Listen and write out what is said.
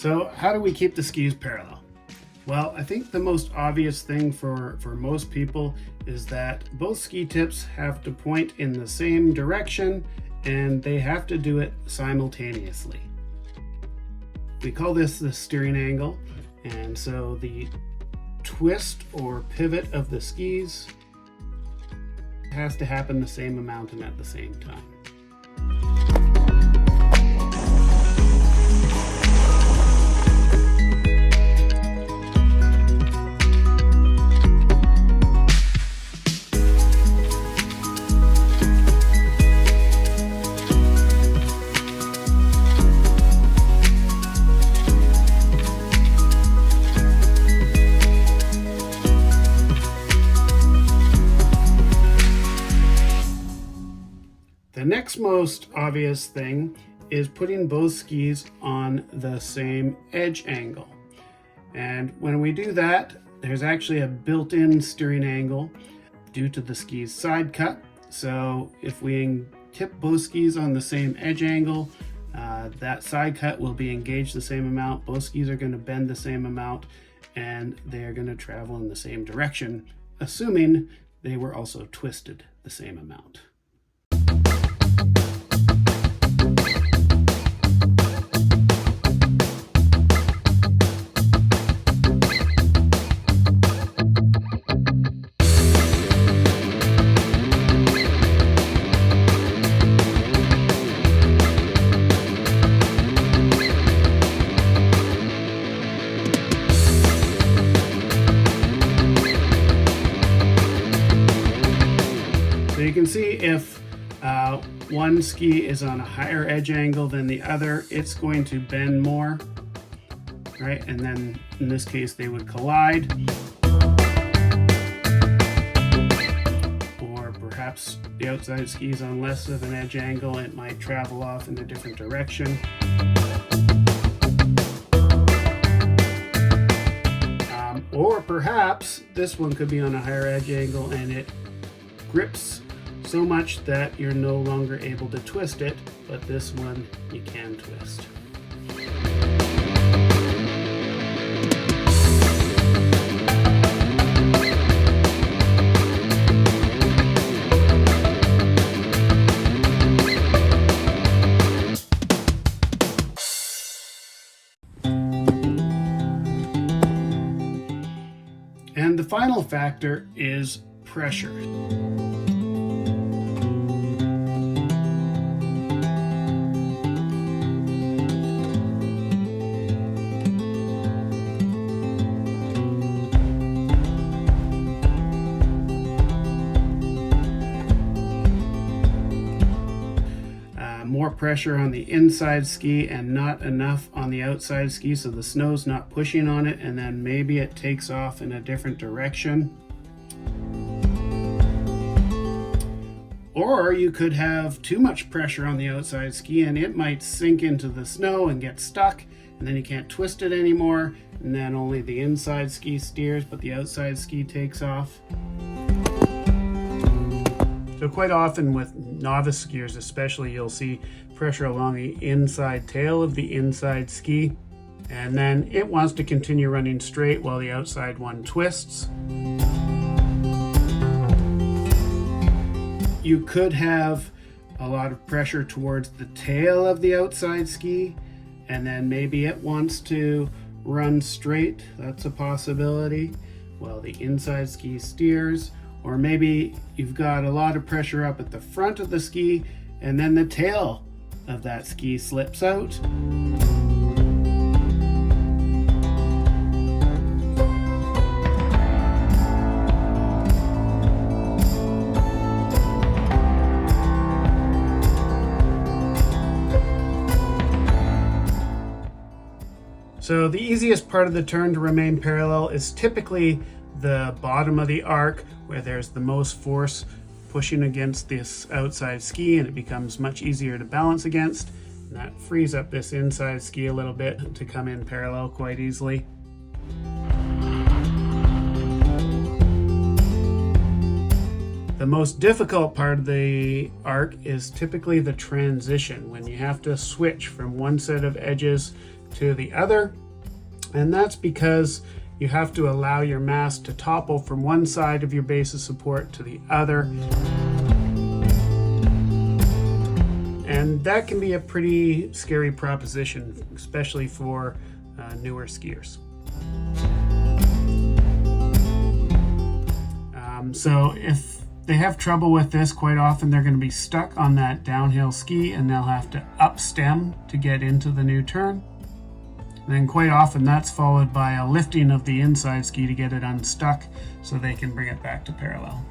So how do we keep the skis parallel? Well, I think the most obvious thing for most people is that both ski tips have to point in the same direction and they have to do it simultaneously. We call this the steering angle, and so the twist or pivot of the skis has to happen the same amount and at the same time. The next most obvious thing is putting both skis on the same edge angle. And when we do that, there's actually a built-in steering angle due to the ski's side cut. So if we tip both skis on the same edge angle, that side cut will be engaged the same amount. Both skis are going to bend the same amount and they're going to travel in the same direction, assuming they were also twisted the same amount. So you can see if one ski is on a higher edge angle than the other, it's going to bend more, right? And then in this case, they would collide. Or perhaps the outside ski is on less of an edge angle, it might travel off in a different direction. Or perhaps this one could be on a higher edge angle and it grips so much that you're no longer able to twist it, but this one you can twist. And the final factor is pressure. More pressure on the inside ski and not enough on the outside ski, so the snow's not pushing on it, and then maybe it takes off in a different direction. Or you could have too much pressure on the outside ski and it might sink into the snow and get stuck, and then you can't twist it anymore, and then only the inside ski steers but the outside ski takes off. So quite often with novice skiers especially, you'll see pressure along the inside tail of the inside ski, and then it wants to continue running straight while the outside one twists. You could have a lot of pressure towards the tail of the outside ski, and then maybe it wants to run straight. That's a possibility. While the inside ski steers. Or maybe you've got a lot of pressure up at the front of the ski and then the tail of that ski slips out. So the easiest part of the turn to remain parallel is typically the bottom of the arc, where there's the most force pushing against this outside ski and it becomes much easier to balance against. And that frees up this inside ski a little bit to come in parallel quite easily. The most difficult part of the arc is typically the transition, when you have to switch from one set of edges to the other. And that's because you have to allow your mast to topple from one side of your base of support to the other. And that can be a pretty scary proposition, especially for newer skiers. So if they have trouble with this, quite often they're going to be stuck on that downhill ski and they'll have to up stem to get into the new turn. And then quite often that's followed by a lifting of the inside ski to get it unstuck so they can bring it back to parallel.